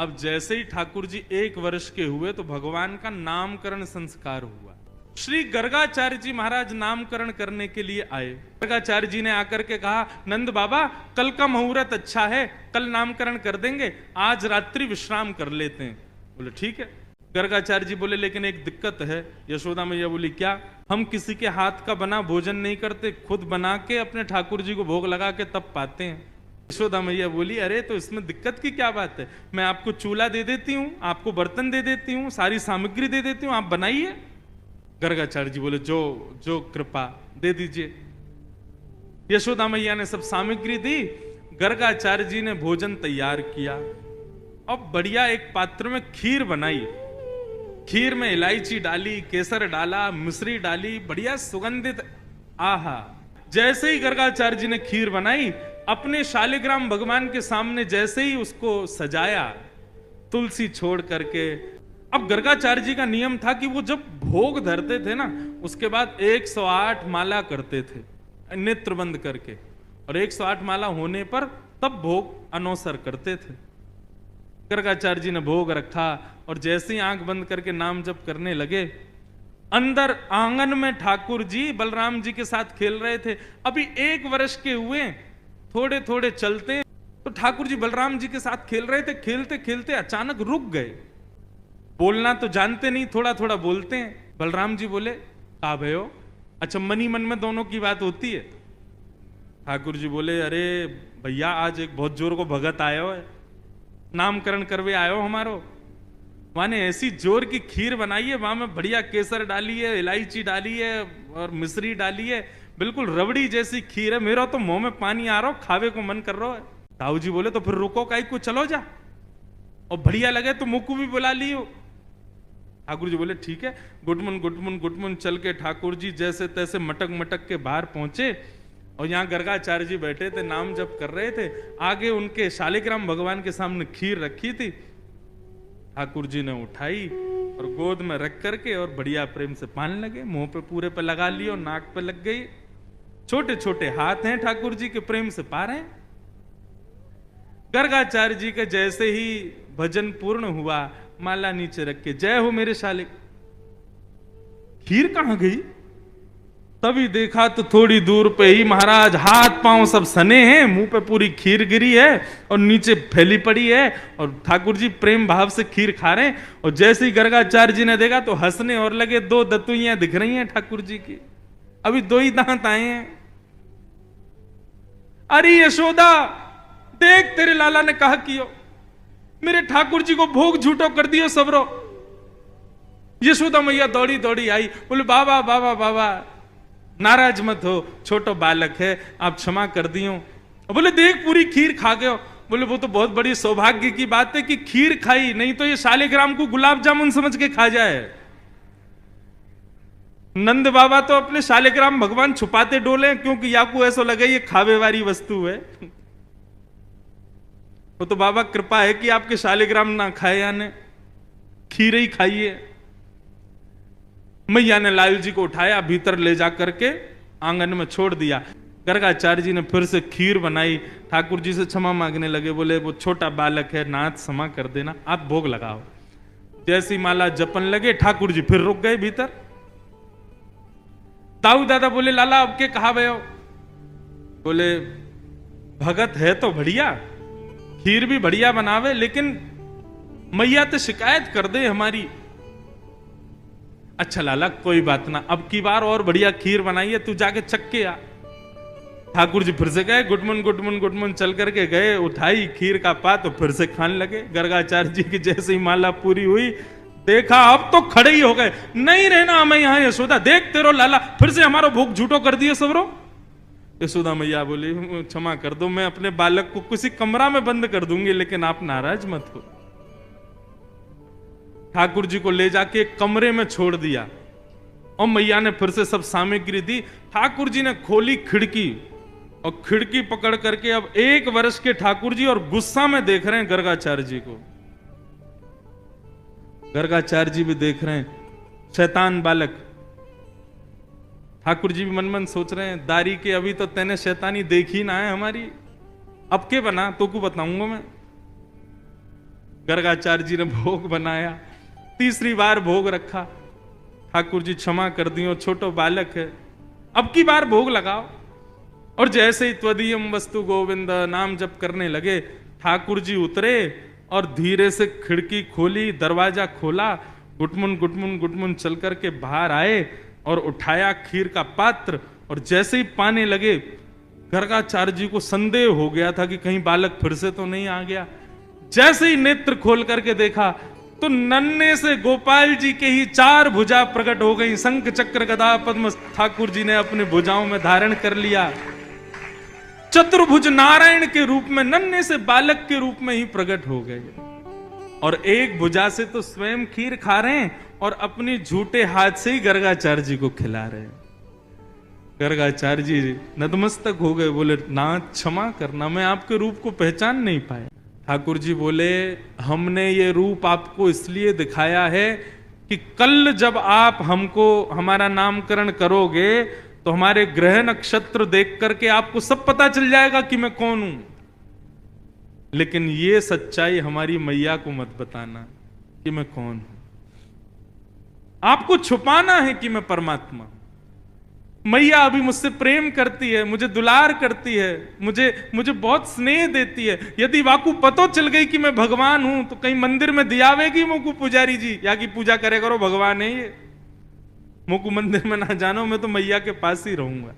अब जैसे ही ठाकुर जी 1 वर्ष के हुए तो भगवान का नामकरण संस्कार हुआ। श्री गर्गाचार्य जी महाराज नामकरण करने के लिए आए। गर्गाचार्य जी ने आकर के कहा, नंद बाबा कल का मुहूर्त अच्छा है, कल नामकरण कर देंगे, आज रात्रि विश्राम कर लेते हैं। बोले ठीक है। गर्गाचार्य जी बोले लेकिन एक दिक्कत है। यशोदा मैया बोली क्या? हम किसी के हाथ का बना भोजन नहीं करते, खुद बना के अपने ठाकुर जी को भोग लगा के तब पाते हैं। यशोदा मैया बोली अरे तो इसमें दिक्कत की क्या बात है, मैं आपको चूल्हा दे देती हूँ, आपको बर्तन दे देती हूँ, सारी सामग्री दे देती हूँ, आप बनाइए। गर्गाचार्य जी बोले जो जो कृपा, दे दीजिए। यशोदा मैया ने सब सामग्री दी, गर्गाचार्य जी ने भोजन तैयार किया। अब बढ़िया एक पात्र में खीर बनाई। खीर में इलायची डाली, केसर डाला, मिश्री डाली, बढ़िया सुगंधित। आहा, जैसे ही गर्गाचार्य जी ने खीर बनाई, अपने शालिग्राम भगवान के सामने जैसे ही उसको सजाया, तुलसी छोड़ करके। अब गर्गाचार्य जी का नियम था कि वो जब भोग धरते थे ना, उसके बाद 108 माला करते थे नेत्र बंद करके, और 108 माला होने पर तब भोग अनौसर करते थे। गर्गाचार्य जी ने भोग रखा और जैसे ही आंख बंद करके नाम जप करने लगे, अंदर आंगन में ठाकुर जी बलराम जी के साथ खेल रहे थे। अभी 1 वर्ष के हुए, थोड़े थोड़े चलते, तो ठाकुर जी बलराम जी के साथ खेल रहे थे। खेलते खेलते अचानक रुक गए। बोलना तो जानते नहीं, थोड़ा थोड़ा बोलते हैं। बलराम जी बोले का भयो? अच्छा, मनी मन में दोनों की बात होती है। ठाकुर जी बोले अरे भैया आज एक बहुत जोर को भगत आयो है, नामकरण करवे आयो हमारो। माने ऐसी जोर की खीर बनाई है, वहां में बढ़िया केसर डाली है, इलायची डाली है और मिश्री डाली है, बिल्कुल रबड़ी जैसी खीर है। मेरा तो मुंह में पानी आ रहा हो, खावे को मन कर रहा है। ताऊ जी बोले तो फिर रुको काई को, चलो जा, और बढ़िया लगे तो मुक्कू भी बुला लियो। ठाकुर जी बोले ठीक है। गुटमुन गुटमुन गुटमुन चल के ठाकुर जी जैसे तैसे मटक मटक के बाहर पहुंचे, और यहाँ गर्गाचार्य जी बैठे थे, नाम जप कर रहे थे। आगे उनके शालिग्राम भगवान के सामने खीर रखी थी। ठाकुर जी ने उठाई और गोद में रख करके और बढ़िया प्रेम से पान लगे, मुंह पे पूरे पे लगा लियो, नाक पे लग गई। छोटे छोटे हाथ हैं ठाकुर जी के, प्रेम से पा रहे हैं। गर्गाचार्य जी के जैसे ही भजन पूर्ण हुआ, माला नीचे रख के जय हो मेरे शालिक। खीर कहां गई? तभी देखा तो थोड़ी दूर पे ही महाराज हाथ पांव सब सने हैं, मुंह पे पूरी खीर गिरी है और नीचे फैली पड़ी है, और ठाकुर जी प्रेम भाव से खीर खा रहे हैं। और जैसे ही गर्गाचार्य जी ने देखा तो हंसने और लगे। 2 दतुइयां दिख रही हैं ठाकुर जी की, अभी 2 ही दांत आए हैं। अरे यशोदा देख, तेरे लाला ने कहा कियो, मेरे ठाकुर जी को भोग झूठो कर दियो सबरो। यशोदा मैया दौड़ी दौड़ी आई, बोले बाबा बाबा बाबा नाराज मत हो, छोटो बालक है, आप क्षमा कर दियो। बोले देख पूरी खीर खा गए हो। बोले वो तो बहुत बड़ी सौभाग्य की बात है कि खीर खाई, नहीं तो ये शालिग्राम को गुलाब जामुन समझ के खा जाए। नंद बाबा तो अपने शालिग्राम भगवान छुपाते डोले, क्योंकि याकू ऐसा लगे ये खावे वाली वस्तु है। वो तो बाबा कृपा है कि आपके शालिग्राम ना खाए, यानी खीर ही खाइए। मैया ने लाल जी को उठाया, भीतर ले जा करके आंगन में छोड़ दिया। गर्गाचार्य जी ने फिर से खीर बनाई, ठाकुर जी से क्षमा मांगने लगे। बोले वो छोटा बालक है, नाथ क्षमा कर देना, आप भोग लगाओ। जैसी माला जपन लगे, ठाकुर जी फिर रुक गए भीतर। ताऊ दादा बोले लाला अब के कहा भयो? बोले भगत है तो बढ़िया, खीर भी बढ़िया बनावे, लेकिन मैया तो शिकायत कर दे हमारी। अच्छा लाला कोई बात ना, अब की बार और बढ़िया खीर बनाई है, तू जाके चख के आ। ठाकुर जी फिर से गए, गुटमुन गुटमुन गुटमुन चल करके गए, उठाई खीर का पात तो फिर से खाने लगे। गर्गाचार्य जी की जैसे ही माला पूरी हुई, देखा अब तो खड़े ही हो गए, नहीं रहना हमें यहां यशोदा, देख तेरो लाला फिर से हमारा भोग झूठो कर दिए सबरो। यशोदा मैया बोली क्षमा कर दो, मैं अपने बालक को किसी कमरा में बंद कर दूंगी, लेकिन आप नाराज मत हो। ठाकुर जी को ले जाके एक कमरे में छोड़ दिया, और मैया ने फिर से सब सामग्री दी। ठाकुर जी ने खोली खिड़की, और खिड़की पकड़ करके अब 1 वर्ष के ठाकुर जी और गुस्सा में देख रहे हैं गर्गाचार्य जी को। गर्गाचार्य जी भी देख रहे हैं, शैतान बालक। ठाकुर जी भी मन मन सोच रहे हैं, दारी के अभी तो तेने शैतानी देखी ना है हमारी, अब के बना तो को बताऊंगा मैं। गर्गाचार्य जी ने भोग बनाया, तीसरी बार भोग रखा। ठाकुर जी क्षमा कर दियो, छोटो बालक है, अब की बार भोग लगाओ। और जैसे ही त्वदीयम वस्तु गोविंद नाम जप करने लगे, ठाकुर जी उतरे और धीरे से खिड़की खोली, दरवाजा खोला, गुटमुन गुटमुन गुटमुन चल करके बाहर आए और उठाया खीर का पात्र, और जैसे ही पाने लगे, गर्गाचार्य जी को संदेह हो गया था कि कहीं बालक फिर से तो नहीं आ गया। जैसे ही नेत्र खोल करके देखा तो नन्हे से गोपाल जी के ही 4 भुजा प्रकट हो गई। शंख चक्र गदा पद्म ठाकुर जी ने अपने भुजाओं में धारण कर लिया। चतुर्भुज नारायण के रूप में नन्हे से बालक के रूप में ही प्रकट हो गए, और एक भुजा से तो स्वयं खीर खा रहे हैं और अपनी झूठे हाथ से ही गर्गाचार्य जी को खिला रहे हैं। गर्गाचार्य जी नतमस्तक हो गए, बोले नाथ क्षमा करना, मैं आपके रूप को पहचान नहीं पाया। ठाकुर जी बोले हमने ये रूप आपको इसलिए दिखाया है कि कल जब आप हमको हमारा नामकरण करोगे तो हमारे ग्रह नक्षत्र देख करके आपको सब पता चल जाएगा कि मैं कौन हूं। लेकिन ये सच्चाई हमारी मैया को मत बताना कि मैं कौन हूं। आपको छुपाना है कि मैं परमात्मा। मैया अभी मुझसे प्रेम करती है, मुझे दुलार करती है, मुझे बहुत स्नेह देती है। यदि वाकू पतो चल गई कि मैं भगवान हूं तो कहीं मंदिर में दियावेगी मोकू पुजारी जी, या की पूजा करे करो, भगवान है ये, मोकू मंदिर में ना जानो, मैं तो मैया के पास ही रहूंगा।